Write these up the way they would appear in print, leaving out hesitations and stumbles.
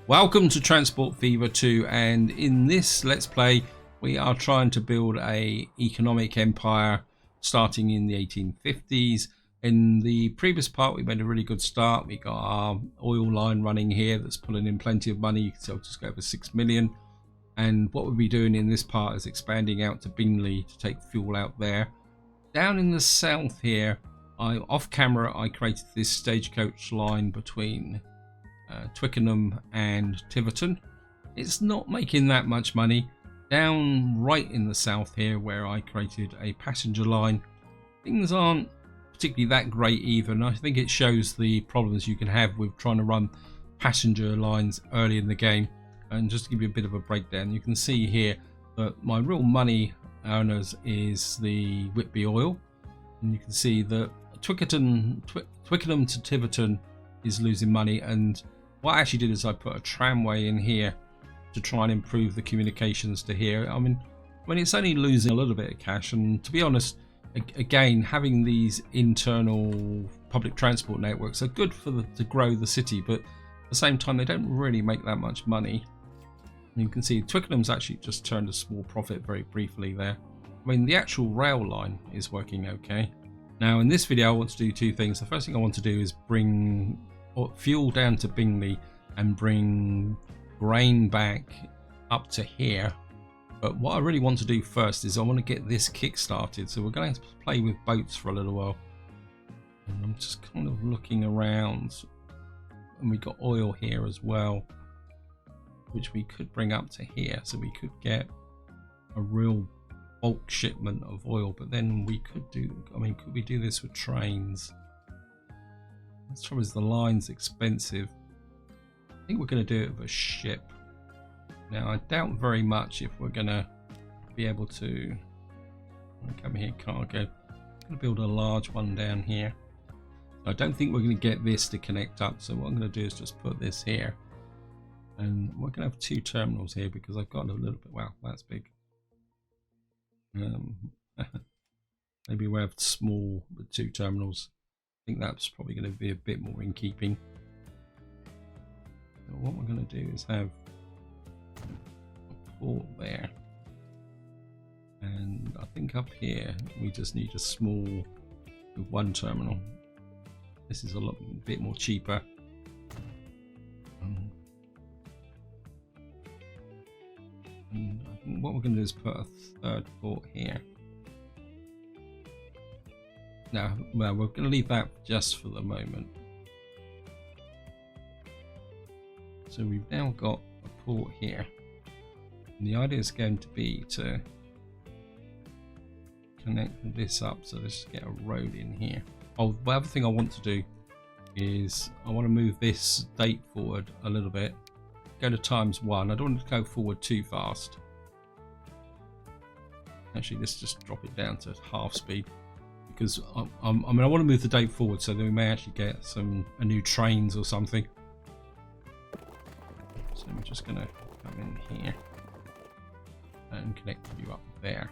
Welcome to Transport Fever 2, and in this Let's Play we are trying to build a economic empire starting in the 1850s. In the previous part we made a really good start. We got our oil line running here that's pulling in plenty of money, so just go over 6 million. And what we'll be doing in this part is expanding out to Bingley to take fuel out there. Down in the south here, off camera I created this stagecoach line between Twickenham and Tiverton. It's not making that much money. Down right in the south here, where I created a passenger line, things aren't particularly that great either, and I think it shows the problems you can have with trying to run passenger lines early in the game. And just to give you a bit of a breakdown, you can see here that my real money earners is the Whitby oil, and you can see that Twickenham to Tiverton is losing money. And what I actually did is I put a tramway in here to try and improve the communications to here. I mean it's only losing a little bit of cash, and to be honest, again, having these internal public transport networks are good for to grow the city, but at the same time they don't really make that much money. And you can see Twickenham's actually just turned a small profit very briefly there. I mean, the actual rail line is working okay. Now in this video I want to do two things. The first thing I want to do is bring fuel down to Bingley and bring grain back up to here. But what I really want to do first is I want to get this kick started, so we're going to play with boats for a little while. And I'm just kind of looking around, and we got oil here as well, which we could bring up to here, so we could get a real bulk shipment of oil. But then we could do, could we do this with trains? The trouble is the line's expensive. I think we're going to do it with a ship. Now I doubt very much if we're going to be able to come here, cargo. I'm going to build a large one down here. I don't think we're going to get this to connect up, so what I'm going to do is just put this here. And we're going to have two terminals here because I've got a little bit, wow, that's big. Maybe we'll have small with two terminals. I think that's probably going to be a bit more in keeping. So what we're going to do is have a port there, and I think up here we just need a small with one terminal. This is a bit more cheaper. And I think what we're going to do is put a third port here. Now, well, we're going to leave that just for the moment. So we've now got a port here, and the idea is going to be to connect this up, so let's get a road in here. Oh, the other thing I want to do is I want to move this date forward a little bit, go to ×1. I don't want to go forward too fast. Actually, let's just drop it down to half speed, because I want to move the date forward so that we may actually get a new trains or something. So we're just going to come in here and connect you up there.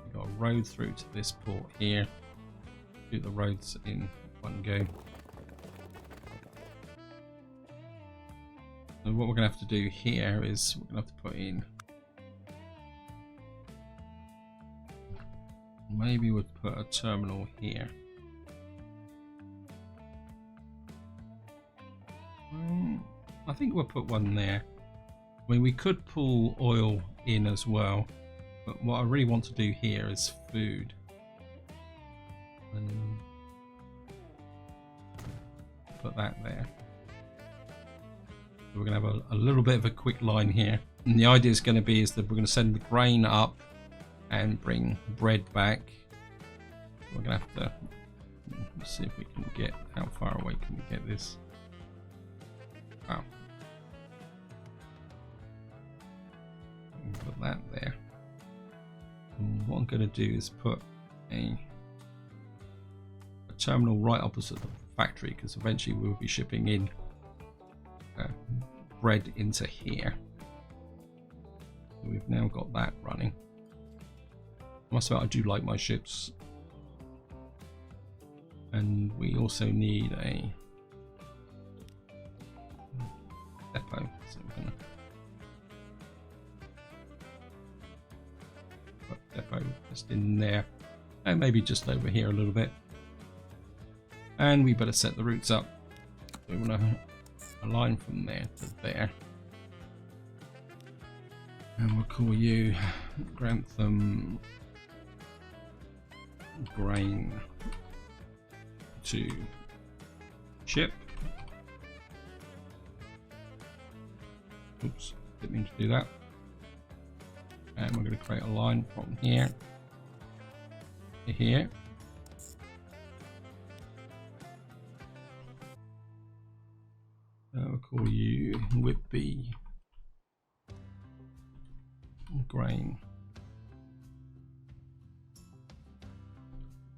We've got a road through to this port here. Do the roads in one go. So what we're going to have to do here is we're going to have to put in, maybe we'll put a terminal here. I think we'll put one there. I mean, we could pull oil in as well, but what I really want to do here is food. And put that there. So we're going to have a little bit of a quick line here, and the idea is going to be is that we're going to send the grain up and bring bread back. We're going to have to see if we can get, how far away can we get this? Wow. Put that there. And what I'm going to do is put a terminal right opposite the factory, because eventually we'll be shipping in bread into here. So we've now got that running. I must admit, I do like my ships. And we also need a depot. So we're going to put depot just in there, and maybe just over here a little bit. And we better set the routes up. We want to align from there to there. And we'll call you Grantham grain to ship. Oops, didn't mean to do that. And we're going to create a line from here to here. We'll call you Whitby grain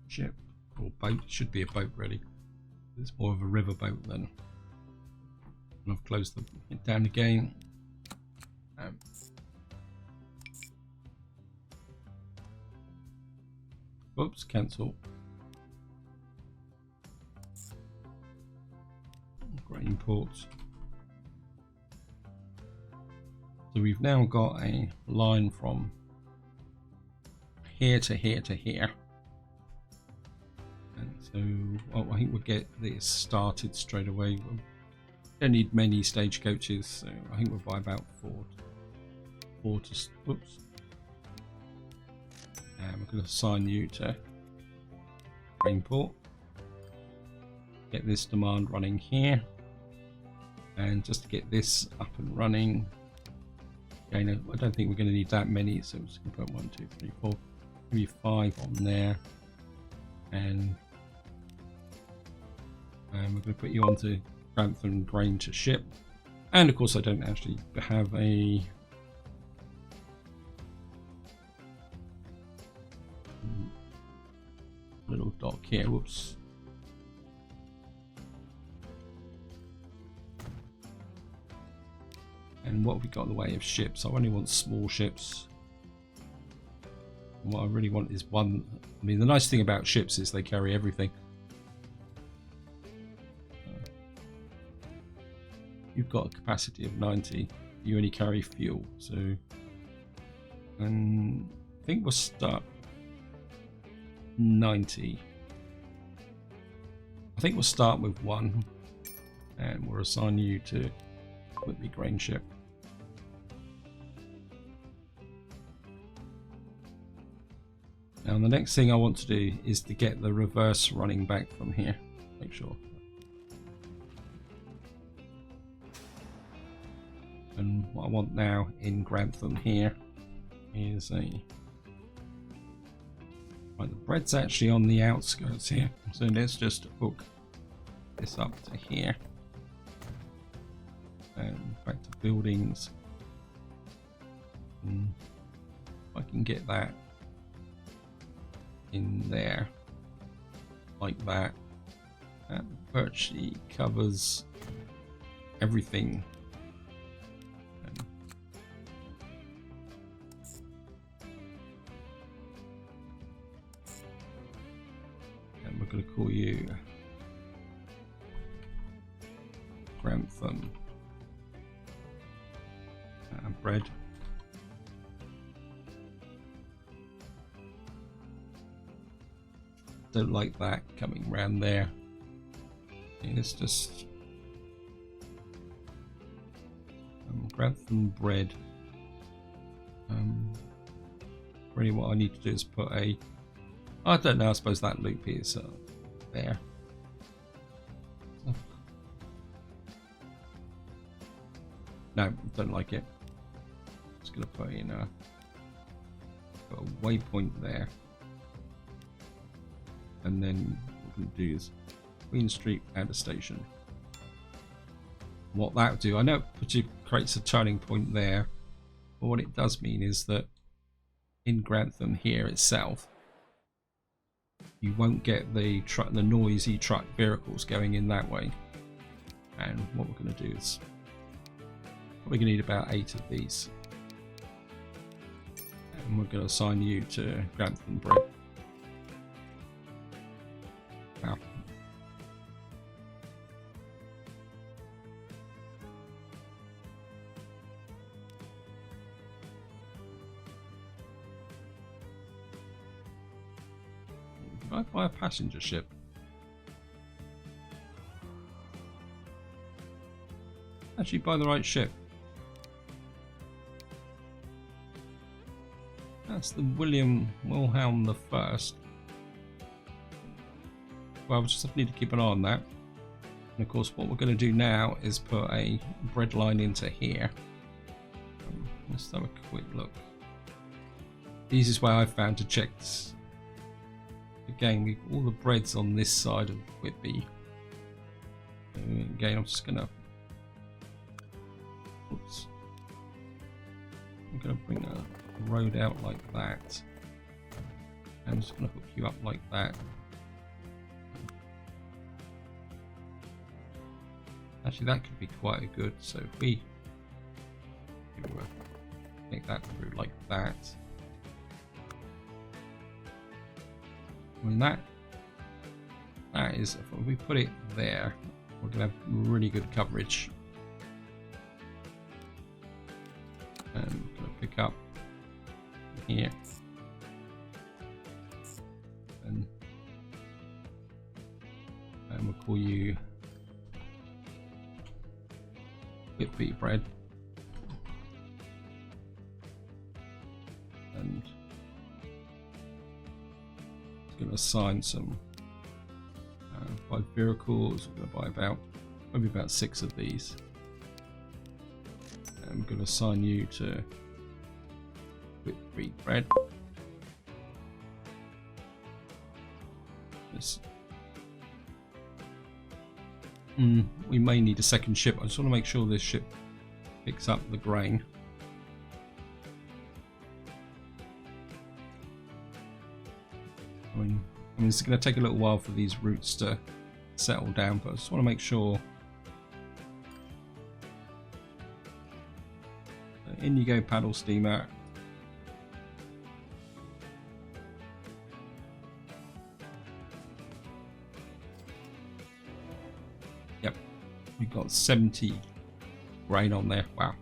ship, or boat. Should be a boat really. It's more of a river boat then. And I've closed it down again. Oops, cancel. Grain ports. So we've now got a line from here to here to here. And so well, I think we'll get this started straight away. We don't need many stagecoaches, so I think we'll buy about four to whoops. And we're going to assign you to Grainport. Get this demand running here. And just to get this up and running, again, I don't think we're going to need that many, so we're just going to put 1, 2, 3, 4, maybe 5 on there. And we're going to put you onto Grantham grain to ship. And of course, I don't actually have a little dock here. Whoops. And what have we got in the way of ships? I only want small ships. And what I really want is one. I mean, the nice thing about ships is they carry everything. You've got a capacity of 90. You only carry fuel, so. And I think we'll start 90. I think we'll start with 1, and we'll assign you to Whitby grain ship. Now the next thing I want to do is to get the reverse running back from here. Make sure. And what I want now in Grantham here is a... Right, the bread's actually on the outskirts here. So let's just hook this up to here. And back to buildings. And I can get that in there like that. That virtually covers everything. And we're going to call you Grantham bread. Don't like that coming round there. And it's just Grantham bread. Really, what I need to do is put a. I don't know. I suppose that loop is there. No, don't like it. Just gonna put in put a waypoint there. And then what we're going to do is Queen Street add a station. What that will do, I know it creates a turning point there, but what it does mean is that in Grantham here itself, you won't get the noisy truck vehicles going in that way. And what we're going to do is probably going to need about 8 of these, and we're going to assign you to Grantham bread. Can I buy a passenger ship? Actually buy the right ship. That's the Wilhelm the First. Well, we just need to keep an eye on that. And of course, what we're going to do now is put a bread line into here. Let's have a quick look. The easiest way I've found to check this. Again, all the bread's on this side of Whitby. Again, I'm just gonna. Oops. I'm gonna bring a road out like that. I'm just gonna hook you up like that. Actually, that could be quite a good. So if we make that through like that. I mean that is, if we put it there, we're gonna have really good coverage. And I'm gonna pick up here, and we'll call you Whitby bread, and going to assign some 5 vehicles. We're going to buy maybe about 6 of these. And I'm going to assign you to Whitby bread. This. We may need a second ship. I just want to make sure this ship picks up the grain. I mean, it's going to take a little while for these routes to settle down, but I just want to make sure. In you go, paddle steamer. Yep, we've got 70 grain on there. Wow.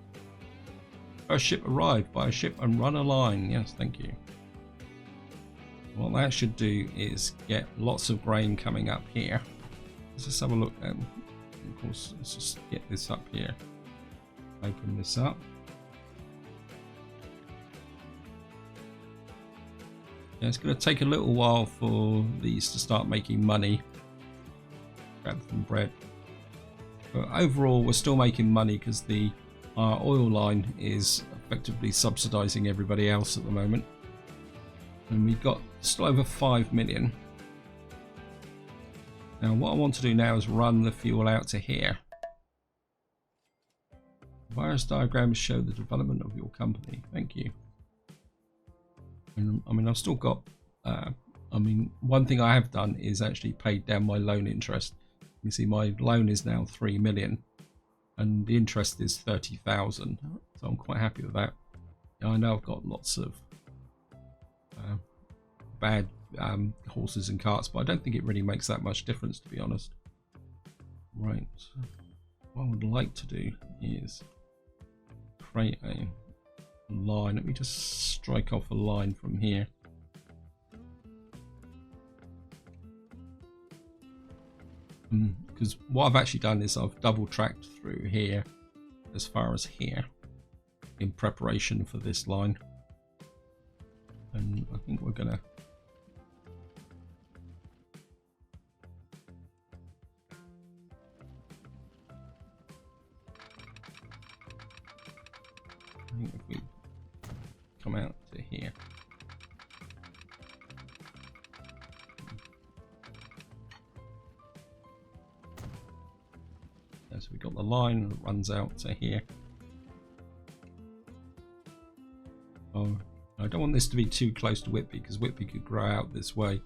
First ship arrived, buy a ship and run a line. Yes, thank you. What that should do is get lots of grain coming up here. Let's just have a look. Of course, let's just get this up here. Open this up. Yeah, it's going to take a little while for these to start making money. Grab some bread. But overall, we're still making money because our oil line is effectively subsidizing everybody else at the moment. And we've got still over 5 million. Now what I want to do now is run the fuel out to here. Virus diagrams show the development of your company. Thank you. And, I mean, I've still got, one thing I have done is actually paid down my loan interest. You see my loan is now 3 million and the interest is 30,000. So I'm quite happy with that. I know I've got lots of bad horses and carts, but I don't think it really makes that much difference, to be honest. Right, what I would like to do is create a line. Let me just strike off a line from here. Because what I've actually done is I've double tracked through here as far as here in preparation for this line. And I think we're gonna if we come out to here. So we've got the line that runs out to here. Oh, I don't want this to be too close to Whitby because Whitby could grow out this way.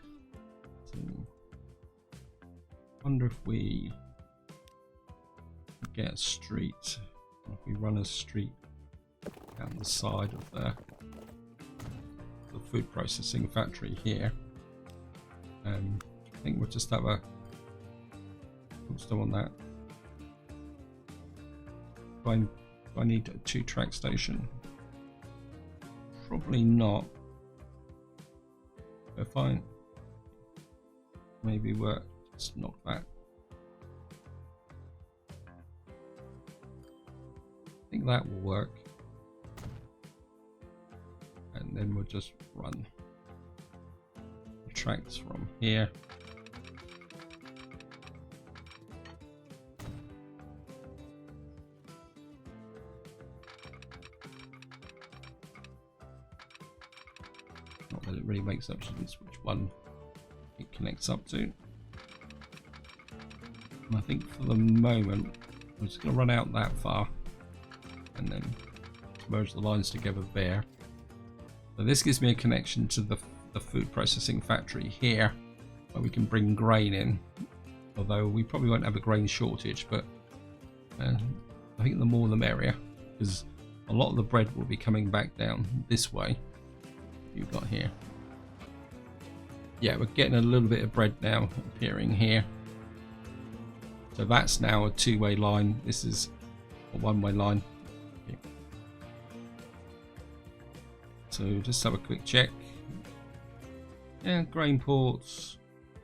So, I wonder if we get a street, if we run a street down the side of the food processing factory here. I think we'll just have a. Oops, don't want that. Do I need a 2-track station? Probably not. If I maybe work. Let's knock that. I think that will work. And then we'll just run the tracks from here. Not that it really makes much difference which one it connects up to. And I think for the moment we're just going to run out that far and then merge the lines together there. So this gives me a connection to the food processing factory here, where we can bring grain in, although we probably won't have a grain shortage, but I think the more the merrier, because a lot of the bread will be coming back down this way. You've got here. Yeah, we're getting a little bit of bread now appearing here. So that's now a two-way line. This is a one-way line. Okay. So just have a quick check. Yeah, grain ports,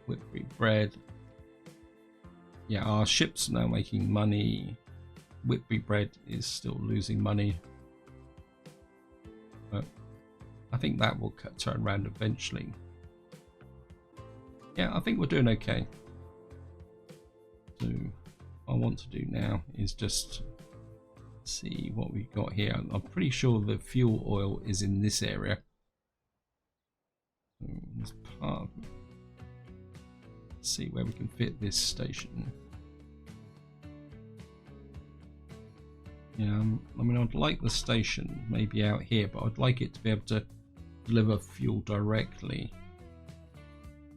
Whitby bread. Yeah, our ship's now making money. Whitby bread is still losing money. But I think that will turn around eventually. Yeah, I think we're doing okay. So what I want to do now is just see what we've got here. I'm pretty sure the fuel oil is in this area. So this part. Let's see where we can fit this station. Yeah, I mean, I'd like the station maybe out here, but I'd like it to be able to deliver fuel directly.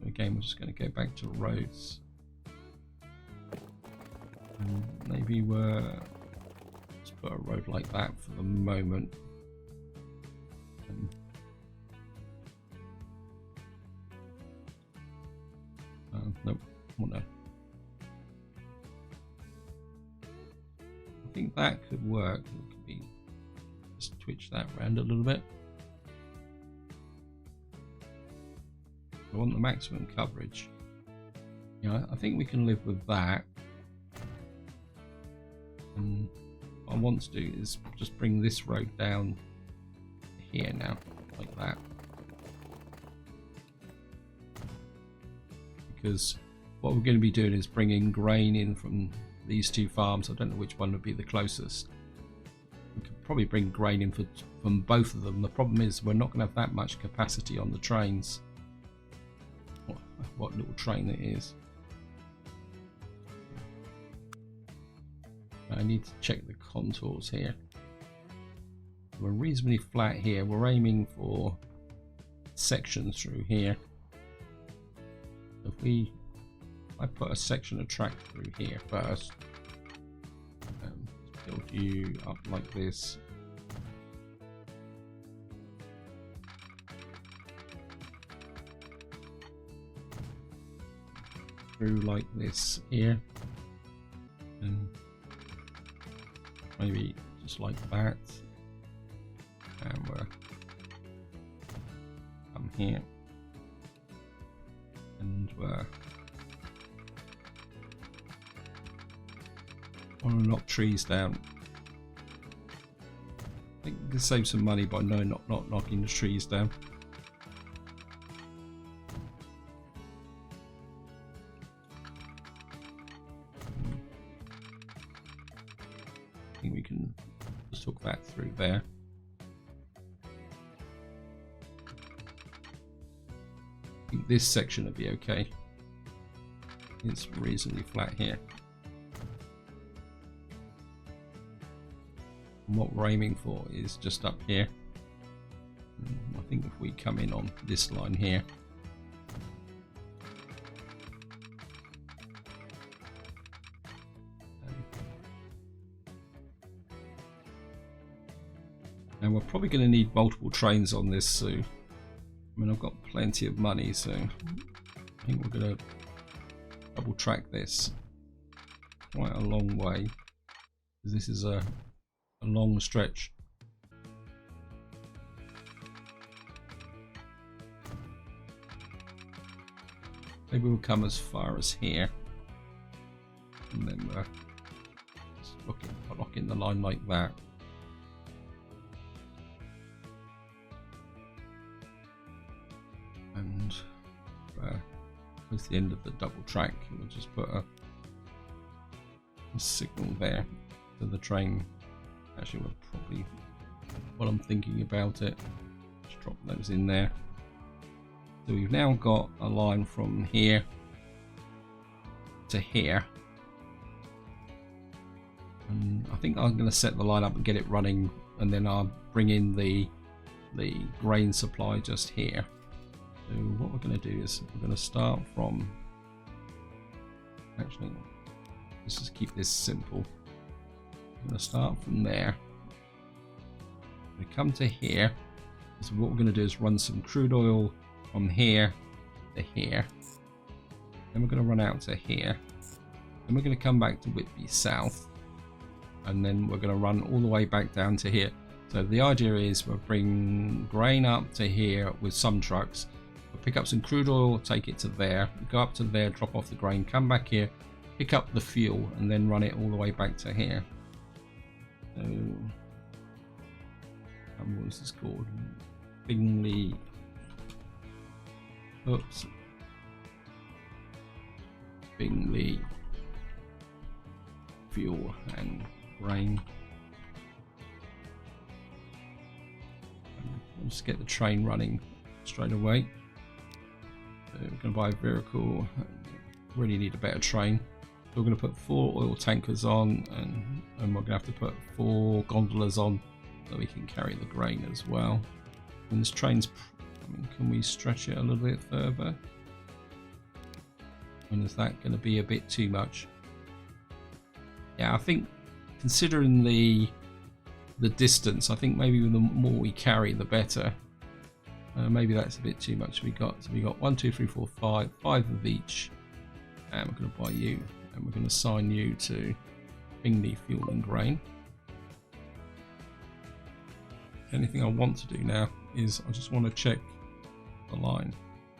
So again, we're just going to go back to roads. And maybe let's put a road like that for the moment. Nope, no. I think that could work. It could be just twitch that around a little bit. I want the maximum coverage. Yeah, I think we can live with that. And what I want to do is just bring this road down here now, like that. Because what we're going to be doing is bringing grain in from these two farms. I don't know which one would be the closest. We could probably bring grain in from both of them. The problem is we're not going to have that much capacity on the trains. What little train it is. I need to check the contours here. We're reasonably flat here. We're aiming for sections through here. If I put a section of track through here first, build you up like this. Through like this here, and maybe just like that, and we're come here, and we're want to knock trees down. I think we can save some money by not knocking the trees down. I think we can just hook that through there. I think this section will be okay. It's reasonably flat here. And what we're aiming for is just up here. I think if we come in on this line here, and we're probably going to need multiple trains on this, so I mean, I've got plenty of money, so I think we're going to double track this quite a long way, because this is a long stretch. Maybe we'll come as far as here, and then just lock in the line like that. And towards the end of the double track, we'll just put a signal there to the train. Actually, we'll probably, while I'm thinking about it, just drop those in there. So we've now got a line from here to here, and I think I'm going to set the line up and get it running, and then I'll bring in the grain supply just here. So what we're going to do is we're going to start from, actually let's just keep this simple. I'm going to start from there. We come to here. So what we're going to do is run some crude oil from here to here. Then we're going to run out to here. Then we're going to come back to Whitby South. And then we're going to run all the way back down to here. So the idea is we'll bring grain up to here with some trucks. We'll pick up some crude oil, take it to there, go up to there, drop off the grain, come back here, pick up the fuel, and then run it all the way back to here. So, what is this called? Bingley. Oops. Bingley fuel and grain. We'll just get the train running straight away. So we're going to buy a vehicle. Really need a better train. So we're going to put 4 oil tankers on, and we're going to have to put 4 gondolas on so we can carry the grain as well. And this train's, I mean, can we stretch it a little bit further? And is that going to be a bit too much? Yeah, I think considering the distance, I think maybe the more we carry, the better. Maybe that's a bit too much. We got 1, 2, 3, 4, 5 of each, and we're going to buy you, and we're going to assign you to Bingley fuel and grain. Anything I want to do now is I just want to check the line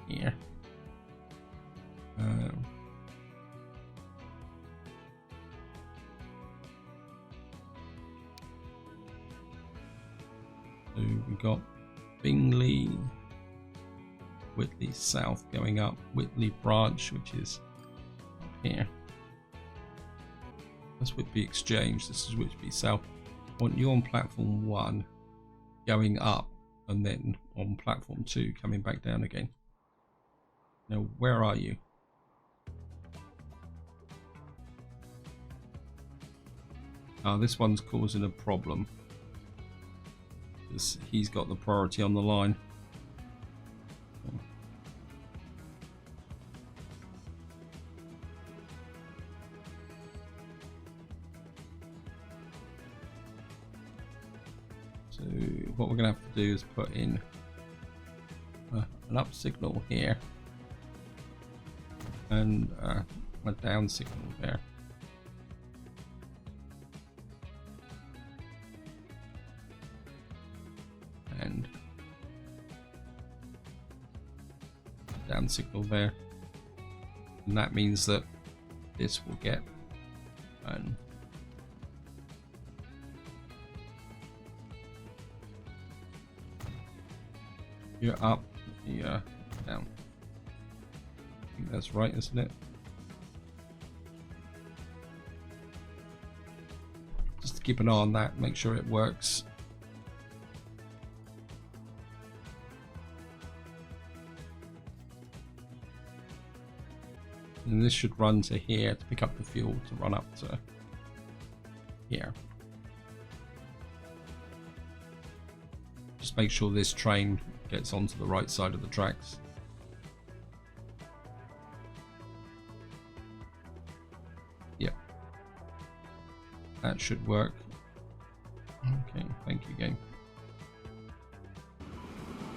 here. So we got Bingley, Whitley South going up, Whitley Branch, which is up here. That's Whitby Exchange. This is Whitby South. I want you on platform 1 going up, and then on platform 2 coming back down again. Now, where are you? This one's causing a problem. He's got the priority on the line. So what we're going to have to do is put in an up signal here and a down signal there. And down signal there, and that means that this will get an you're up, you're down. I think that's right, isn't it? Just keep an eye on that, make sure it works. And this should run to here to pick up the fuel to run up to here. Just make sure this train gets onto the right side of the tracks. Yep. That should work. Okay, thank you, game.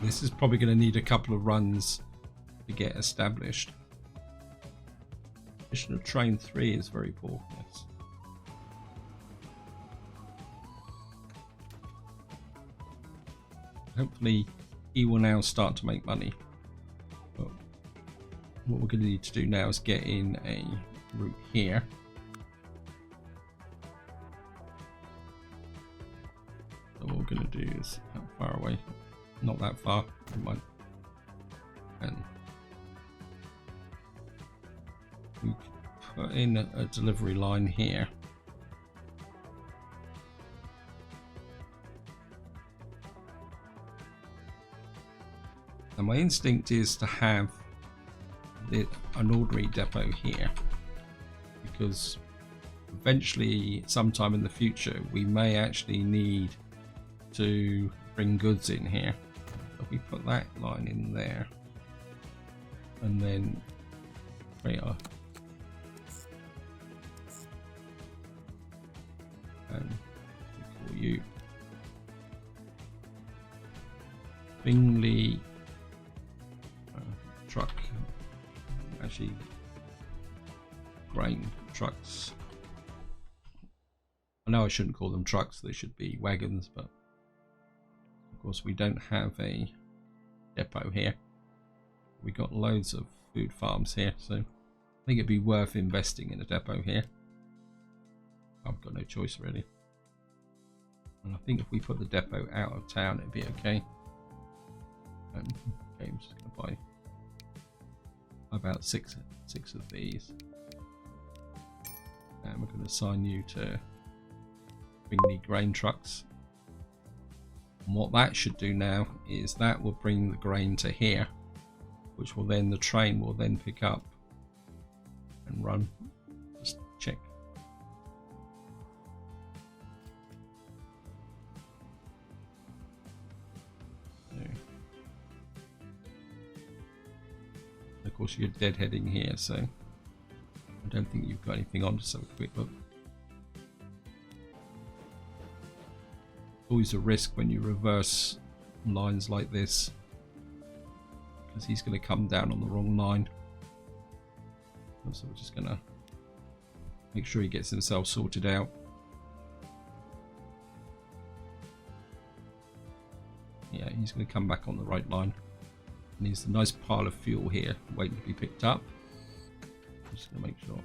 This is probably going to need a couple of runs to get established. Condition of train 3 is very poor. Yes. Hopefully he will now start to make money. But what we're going to need to do now is get in a route here. So what we're going to do is, how far away? Not that far, never mind. And we put in a delivery line here. And my instinct is to have an ordinary depot here, because eventually, sometime in the future, we may actually need to bring goods in here. So we put that line in there, and then create a and we call you Bingley truck, actually grain trucks. I know I shouldn't call them trucks, they should be wagons, but of course we don't have a depot here. We got loads of food farms here, so I think it'd be worth investing in a depot here. I've got no choice really, and I think if we put the depot out of town it'd be okay. And okay, I'm just gonna buy about six of these, and we're going to assign you to Bingley grain trucks. And what that should do now is that will bring the grain to here, which will then, the train will then pick up and run. Just check. Of course you're deadheading here, so I don't think you've got anything on. Just have a quick look. Always a risk when you reverse lines like this, because he's going to come down on the wrong line. So we're just going to make sure he gets himself sorted out. Yeah, he's going to come back on the right line. And there's a nice pile of fuel here waiting to be picked up. I'm just going to make sure.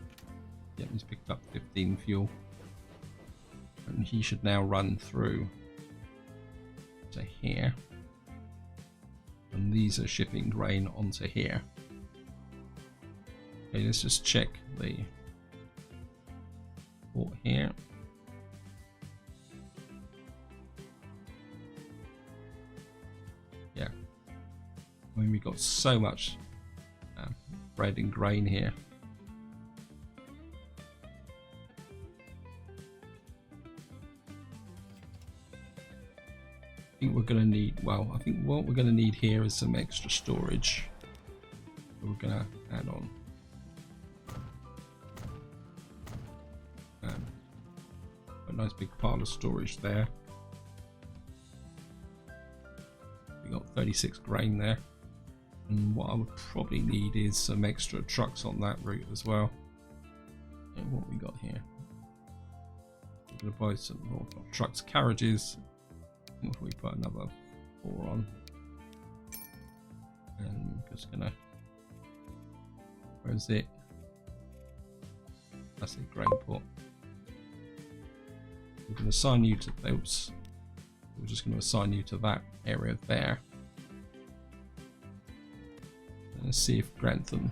Yeah, he's picked up 15 fuel. And he should now run through to here. And these are shipping grain onto here. Okay, let's just check the port here. Yeah. I mean, we got so much bread and grain here. I think we're going to need, well, I think what we're going to need here is some extra storage. So we're going to add on a nice big pile of storage there. We got 36 grain there. And what I would probably need is some extra trucks on that route as well. And what we got here, we're going to buy some more trucks, carriages. If we put another 4 on, and I'm just gonna, where is it? That's a grain port. We're going to assign you to those. We're just going to assign you to that area there. Let's see if Grantham's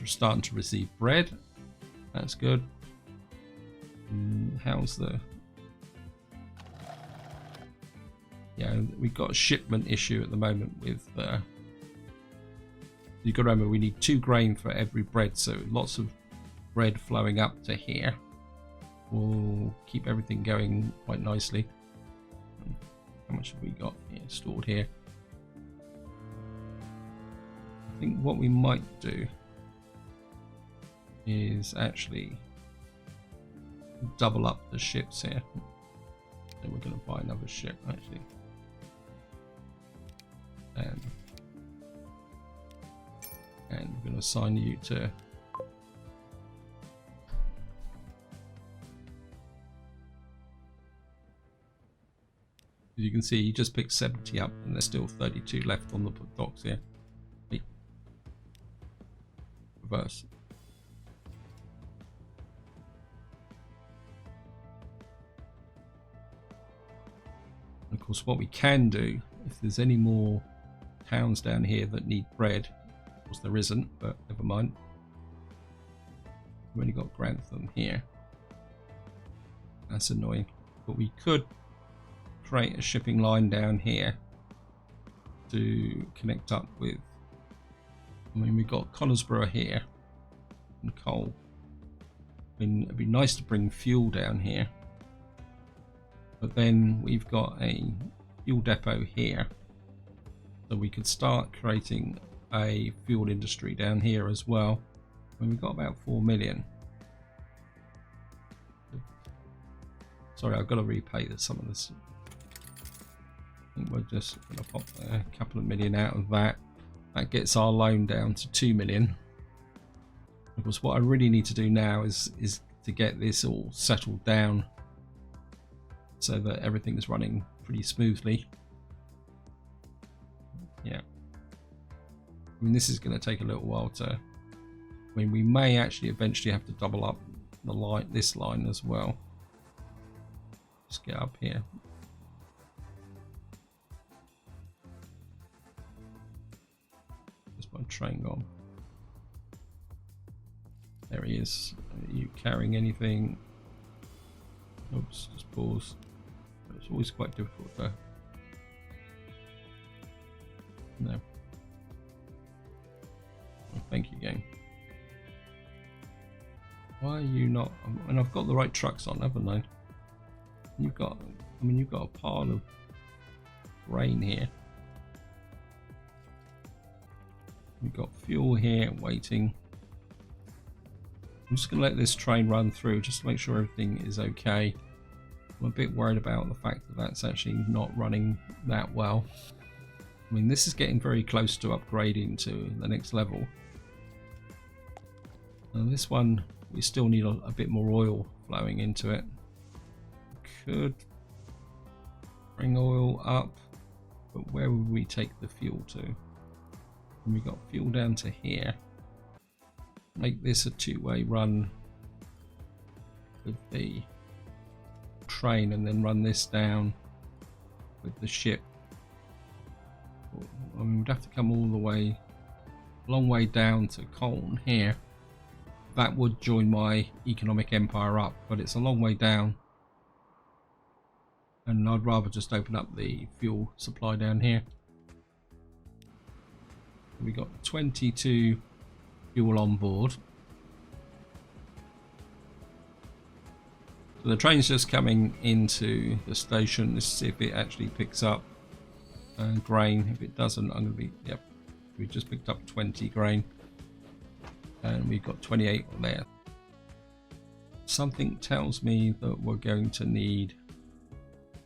starting to receive bread. That's good. How's the... Yeah, we've got a shipment issue at the moment with... You've got to remember, we need 2 grain for every bread, so lots of bread flowing up to here will keep everything going quite nicely. How much have we got here stored here? I think what we might do is actually double up the ships here. So we're going to buy another ship actually. And we're going to assign you to as you can see, you just picked 70 up and there's still 32 left on the docks here. reverse. And of course, what we can do, if there's any more towns down here that need bread, of course there isn't, but never mind. We've only got Grantham here. That's annoying. But we could create a shipping line down here to connect up with. I mean, we've got Conisborough here and coal. I mean, it'd be nice to bring fuel down here. But then we've got a fuel depot here. So we could start creating a fuel industry down here as well. I mean, we've got about 4 million. Sorry, I've got to repay some of this. I think we're just going to pop a couple of million out of that. That gets our loan down to 2 million. Of course, what I really need to do now is to get this all settled down so that everything is running pretty smoothly. Yeah. I mean, this is going to take a little while to. I mean, we may actually eventually have to double up the line, this line as well. Just get up here. There's my train gone. There he is. Are you carrying anything? Oops, just pause. It's always quite difficult to. No. Oh, thank you, game. Why are you not? And I've got the right trucks on, haven't I? You've got. I mean, you've got a pile of grain here. We've got fuel here waiting. I'm just going to let this train run through just to make sure everything is okay. I'm a bit worried about the fact that that's actually not running that well. I mean, this is getting very close to upgrading to the next level. And this one, we still need a bit more oil flowing into it. Could bring oil up, but where would we take the fuel to? And we got fuel down to here. Make this a two-way run with the train and then run this down with the ship. I mean, we'd have to come all the way, a long way down to Colne here. That would join my economic empire up, but it's a long way down. And I'd rather just open up the fuel supply down here. We got 22 fuel on board. So the train's just coming into the station. Let's see if it actually picks up grain. If it doesn't, I'm going to be, yep, we just picked up 20 grain and we've got 28 on there. Something tells me that we're going to need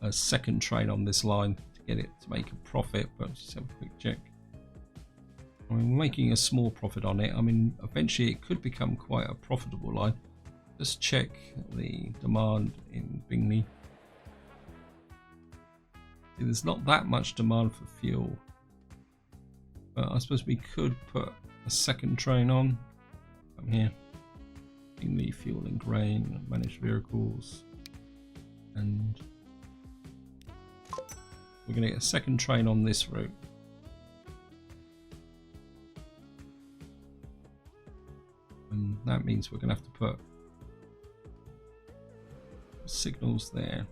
a second train on this line to get it to make a profit, but let's have a quick check. I mean, we're making a small profit on it. I mean, eventually it could become quite a profitable line. Just check the demand in Bingley. See, there's not that much demand for fuel, but I suppose we could put a second train on. Come here. Bingley, fuel and grain, managed vehicles, and we're going to get a second train on this route. And that means we're going to have to put signals there.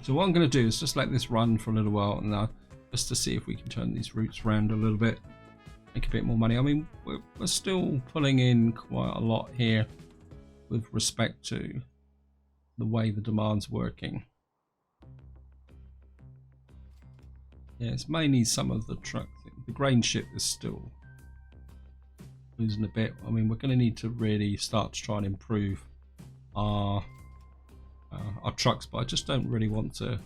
So what I'm going to do is just let this run for a little while and just to see if we can turn these routes around a little bit, make a bit more money. I mean, we're still pulling in quite a lot here with respect to the way the demand's working. Yeah, it's mainly some of the truck thing. The grain ship is still losing a bit. I mean, we're going to need to really start to try and improve our trucks, but I just don't really want to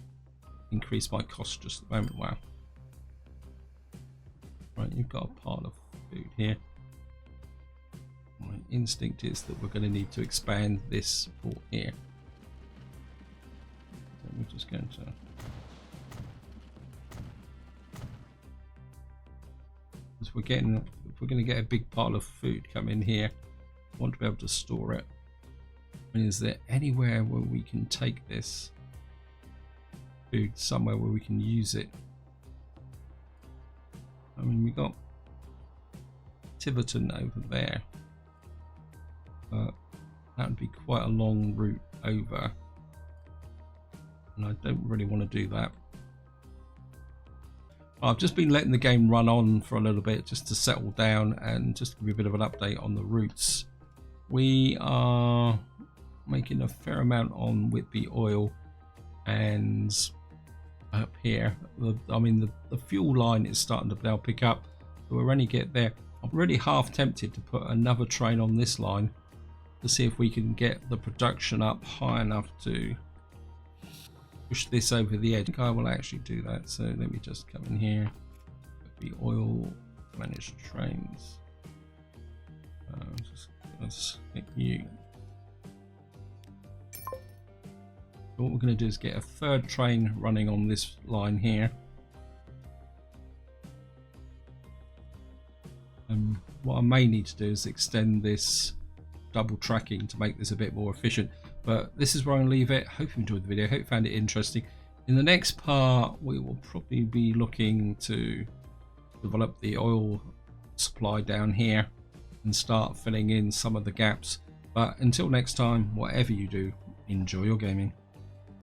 increase my cost just at the moment. Wow. Right, you've got a pile of food here. My instinct is that we're going to need to expand this port here. So we're just going to If we're going to get a big pile of food come in here, I want to be able to store it. And is there anywhere where we can take this food somewhere where we can use it? I mean, we got Tiverton over there, but that would be quite a long route over, and I don't really want to do that. I've just been letting the game run on for a little bit just to settle down and just give you a bit of an update on the routes. We are making a fair amount on Whitby oil, and up here, I mean the fuel line is starting to now pick up, so we'll only get there. I'm really half tempted to put another train on this line to see if we can get the production up high enough to push this over the edge. I think I will actually do that. So let me just come in here, the oil, manage trains. Let's hit you. So what we're going to do is get a third train running on this line here. What I may need to do is extend this double tracking to make this a bit more efficient, but this is where I'm going to leave it. Hope you enjoyed the video, hope you found it interesting. In the next part we will probably be looking to develop the oil supply down here and start filling in some of the gaps. But until next time, whatever you do, enjoy your gaming.